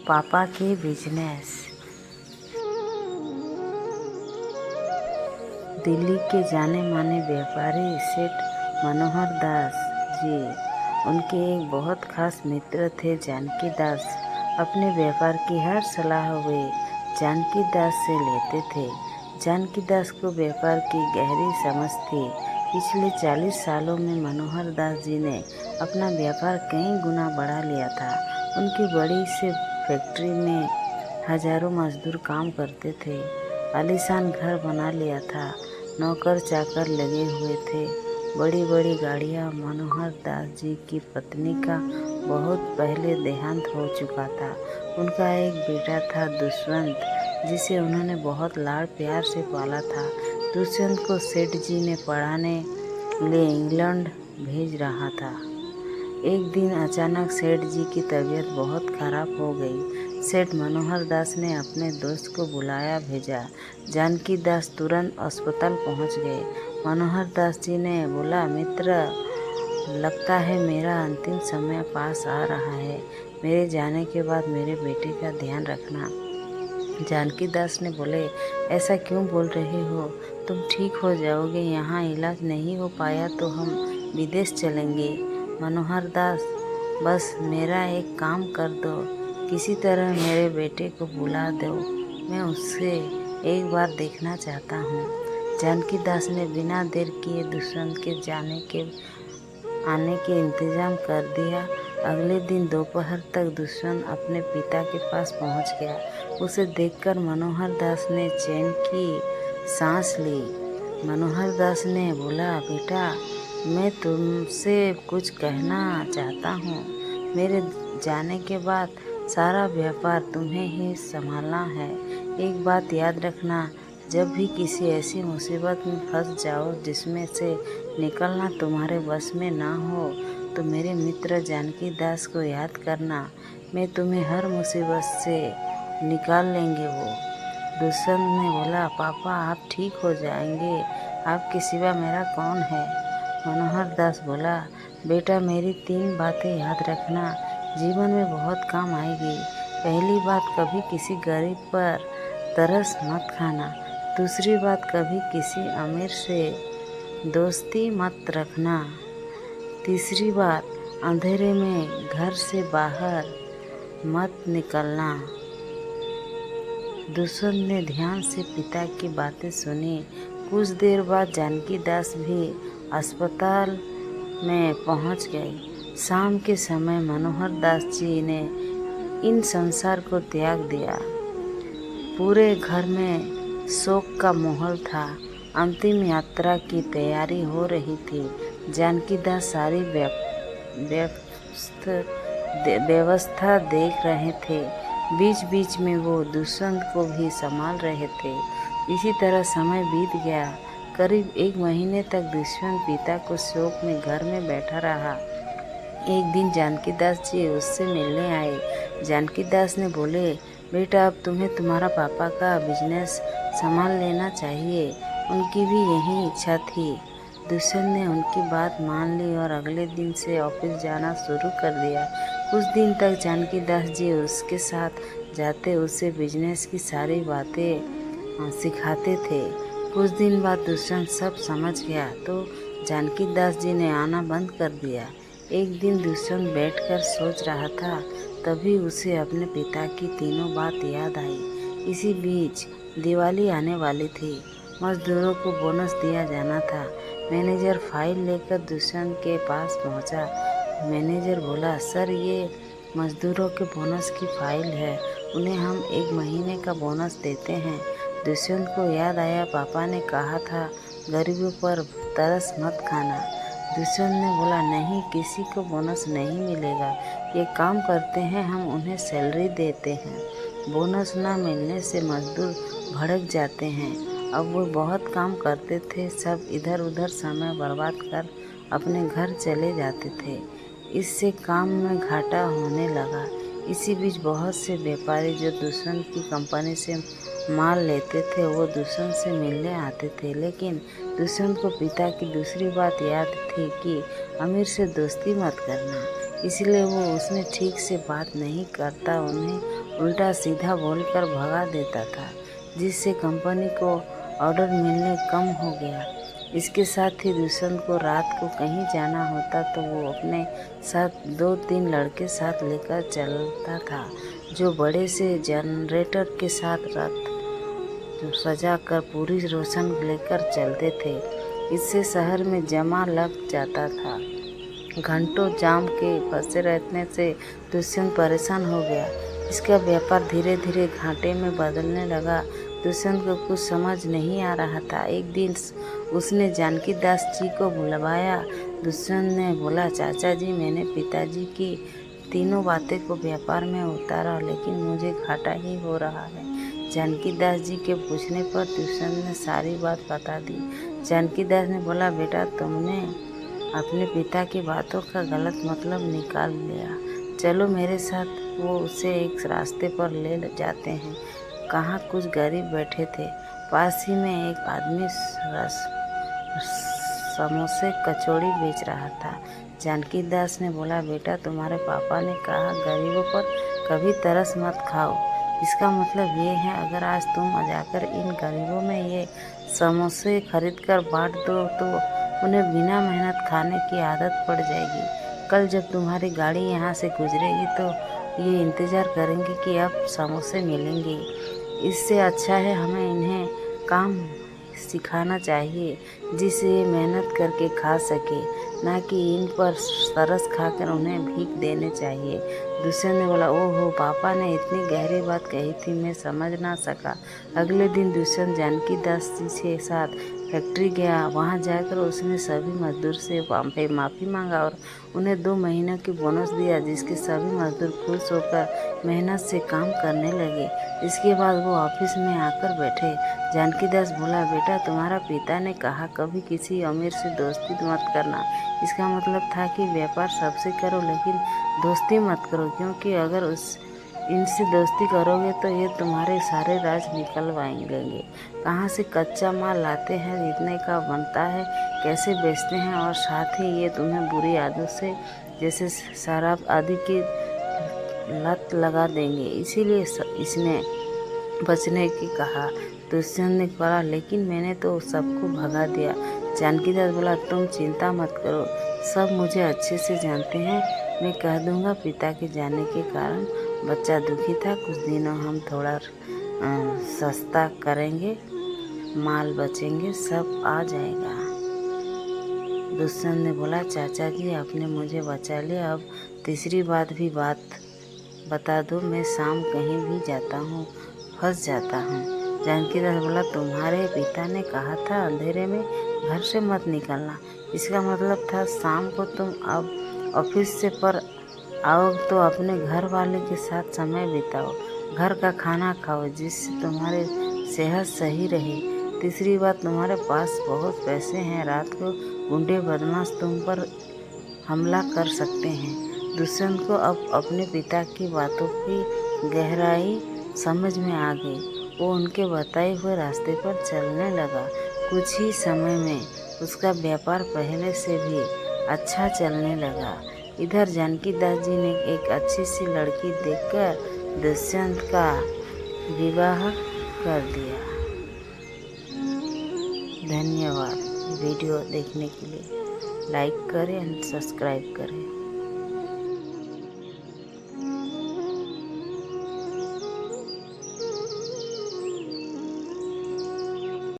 पापा के बिजनेस। दिल्ली के जाने माने व्यापारी सेठ मनोहर दास जी, उनके एक बहुत खास मित्र थे जानकी दास। अपने व्यापार की हर सलाह वे जानकी दास से लेते थे। जानकी दास को व्यापार की गहरी समझ थी। पिछले 40 सालों में मनोहर दास जी ने अपना व्यापार कई गुना बढ़ा लिया था। उनकी बड़ी से फैक्ट्री में हजारों मजदूर काम करते थे। आलीशान घर बना लिया था। नौकर चाकर लगे हुए थे। बड़ी बड़ी गाड़ियाँ। मनोहर दास जी की पत्नी का बहुत पहले देहांत हो चुका था। उनका एक बेटा था दुष्यंत, जिसे उन्होंने बहुत लाड़ प्यार से पाला था। दुष्यंत को सेठ जी ने पढ़ाने ले इंग्लैंड भेज रहा था। एक दिन अचानक सेठ जी की तबीयत बहुत खराब हो गई। सेठ मनोहर दास ने अपने दोस्त को बुलाया भेजा। जानकी दास तुरंत अस्पताल पहुंच गए। मनोहर दास जी ने बोला, मित्र, लगता है मेरा अंतिम समय पास आ रहा है। मेरे जाने के बाद मेरे बेटे का ध्यान रखना। जानकी दास ने बोले, ऐसा क्यों बोल रहे हो? तुम ठीक हो जाओगे। यहाँ इलाज नहीं हो पाया तो हम विदेश चलेंगे। मनोहर दास, बस मेरा एक काम कर दो। किसी तरह मेरे बेटे को बुला दो। मैं उससे एक बार देखना चाहता हूँ। जानकी दास ने बिना देर किए दुष्यंत के आने के इंतजाम कर दिया। अगले दिन दोपहर तक दुष्यंत अपने पिता के पास पहुँच गया। उसे देखकर मनोहर दास ने चैन की सांस ली। मनोहर दास ने बोला, बेटा, मैं तुमसे कुछ कहना चाहता हूँ। मेरे जाने के बाद सारा व्यापार तुम्हें ही संभालना है। एक बात याद रखना, जब भी किसी ऐसी मुसीबत में फंस जाओ जिसमें से निकलना तुम्हारे बस में ना हो, तो मेरे मित्र जानकी दास को याद करना। मैं तुम्हें हर मुसीबत से निकाल लेंगे वो। दुष्यंत ने बोला, पापा, आप ठीक हो जाएंगे। आपके सिवा मेरा कौन है? मनोहर दास बोला, बेटा, मेरी 3 बातें याद रखना, जीवन में बहुत काम आएगी। पहली बात, कभी किसी गरीब पर तरस मत खाना। दूसरी बात, कभी किसी अमीर से दोस्ती मत रखना। तीसरी बात, अंधेरे में घर से बाहर मत निकलना। दुष्यंत ने ध्यान से पिता की बातें सुनी। कुछ देर बाद जानकी दास भी अस्पताल में पहुंच गई। शाम के समय मनोहर दास जी ने इन संसार को त्याग दिया। पूरे घर में शोक का माहौल था। अंतिम यात्रा की तैयारी हो रही थी। जानकी दास सारी व्यवस्था देख रहे थे। बीच बीच में वो दुष्यंत को भी संभाल रहे थे। इसी तरह समय बीत गया। करीब 1 महीने तक दुष्यंत पिता को शोक में घर में बैठा रहा। एक दिन जानकी दास जी उससे मिलने आए। जानकी दास ने बोले, बेटा, अब तुम्हें तुम्हारा पापा का बिजनेस संभाल लेना चाहिए। उनकी भी यही इच्छा थी। दुष्यंत ने उनकी बात मान ली और अगले दिन से ऑफिस जाना शुरू कर दिया। कुछ दिन तक जानकी दास जी उसके साथ जाते, उसे बिजनेस की सारी बातें सिखाते थे। कुछ दिन बाद दुष्यंत सब समझ गया तो जानकी दास जी ने आना बंद कर दिया। एक दिन दुष्यंत बैठकर सोच रहा था, तभी उसे अपने पिता की तीनों बात याद आई। इसी बीच दिवाली आने वाली थी। मजदूरों को बोनस दिया जाना था। मैनेजर फाइल लेकर दुष्यंत के पास पहुंचा। मैनेजर बोला, सर, ये मजदूरों के बोनस की फाइल है। उन्हें हम 1 महीने का बोनस देते हैं। दुष्यंत को याद आया, पापा ने कहा था गरीबों पर तरस मत खाना। दुष्यंत ने बोला, नहीं, किसी को बोनस नहीं मिलेगा। ये काम करते हैं, हम उन्हें सैलरी देते हैं। बोनस ना मिलने से मजदूर भड़क जाते हैं। अब वो बहुत काम करते थे। सब इधर उधर समय बर्बाद कर अपने घर चले जाते थे। इससे काम में घाटा होने लगा। इसी बीच बहुत से व्यापारी जो दुष्यंत की कंपनी से माल लेते थे, वो दुष्यंत से मिलने आते थे। लेकिन दुष्यंत को पिता की दूसरी बात याद थी कि अमीर से दोस्ती मत करना। इसलिए वो उसने ठीक से बात नहीं करता, उन्हें उल्टा सीधा बोलकर भगा देता था, जिससे कंपनी को ऑर्डर मिलने कम हो गया। इसके साथ ही दुष्यंत को रात को कहीं जाना होता तो वो अपने साथ 2-3 लड़के साथ लेकर चलता था, जो बड़े से जनरेटर के साथ रात सजा कर पूरी रोशन लेकर चलते थे। इससे शहर में जमा लग जाता था। घंटों जाम के फंसे रहने से दुष्यंत परेशान हो गया। इसका व्यापार धीरे धीरे घाटे में बदलने लगा। दुष्यंत को कुछ समझ नहीं आ रहा था। एक दिन उसने जानकी दास जी को बुलवाया। दुष्यंत ने बोला, चाचा जी, मैंने पिताजी की तीनों बातें को व्यापार में उतारा, लेकिन मुझे घाटा ही हो रहा है। जानकी दास जी के पूछने पर दुष्यंत ने सारी बात बता दी। जानकी दास ने बोला, बेटा, तुमने अपने पिता की बातों का गलत मतलब निकाल लिया। चलो मेरे साथ। वो उसे एक रास्ते पर ले जाते हैं। कहाँ कुछ गरीब बैठे थे। पास ही में एक आदमी समोसे कचौड़ी बेच रहा था। जानकी दास ने बोला, बेटा, तुम्हारे पापा ने कहा गरीबों पर कभी तरस मत खाओ। इसका मतलब ये है, अगर आज तुम जाकर इन गरीबों में ये समोसे खरीद कर बांट दो तो उन्हें बिना मेहनत खाने की आदत पड़ जाएगी। कल जब तुम्हारी गाड़ी यहाँ से गुजरेगी तो ये इंतज़ार करेंगे कि अब समोसे मिलेंगे। इससे अच्छा है हमें इन्हें काम सिखाना चाहिए, जिससे ये मेहनत करके खा सके, ना कि इन पर तरस खाकर उन्हें भीख देने चाहिए। दुष्यंत ने बोला, ओहो, पापा ने इतनी गहरी बात कही थी, मैं समझ ना सका। अगले दिन दुष्यंत जानकी दास जी के साथ फैक्ट्री गया। वहां जाकर उसने सभी मजदूर से माफ़ी मांगा और उन्हें 2 महीनों की बोनस दिया, जिसके सभी मजदूर खुश होकर मेहनत से काम करने लगे। इसके बाद वो ऑफिस में आकर बैठे। जानकी दास बोला, बेटा, तुम्हारा पिता ने कहा कभी किसी अमीर से दोस्ती मत करना। इसका मतलब था कि व्यापार सबसे करो, लेकिन दोस्ती मत करो, क्योंकि अगर इनसे दोस्ती करोगे तो ये तुम्हारे सारे राज निकलवाएंगे। कहाँ से कच्चा माल लाते हैं, इतने का बनता है, कैसे बेचते हैं, और साथ ही ये तुम्हें बुरी आदत से जैसे शराब आदि की लत लगा देंगे। इसीलिए इसने बचने की कहा। दुष्यंत ने कहा, लेकिन मैंने तो सबको भगा दिया। जानकी दास बोला, तुम चिंता मत करो, सब मुझे अच्छे से जानते हैं। मैं कह दूंगा पिता के जाने के कारण बच्चा दुखी था। कुछ दिनों हम थोड़ा सस्ता करेंगे, माल बचेंगे, सब आ जाएगा। दुष्यंत ने बोला, चाचा जी, आपने मुझे बचा लिया। अब तीसरी बात भी बता दो, मैं शाम कहीं भी जाता हूँ फंस जाता हूँ। जानकी दास बोला, तुम्हारे पिता ने कहा था अंधेरे में घर से मत निकलना। इसका मतलब था शाम को तुम अब ऑफिस से पर आओ तो अपने घर वाले के साथ समय बिताओ, घर का खाना खाओ, जिससे तुम्हारी सेहत सही रहे। तीसरी बात, तुम्हारे पास बहुत पैसे हैं, रात को गुंडे बदमाश तुम पर हमला कर सकते हैं। दुष्यंत को अब अपने पिता की बातों की गहराई समझ में आ गई। वो उनके बताए हुए रास्ते पर चलने लगा। कुछ ही समय में उसका व्यापार पहले से भी अच्छा चलने लगा। इधर जानकी दास जी ने एक अच्छी सी लड़की देखकर दुष्यंत का विवाह कर दिया। धन्यवाद वीडियो देखने के लिए। लाइक करें एंड सब्सक्राइब करें।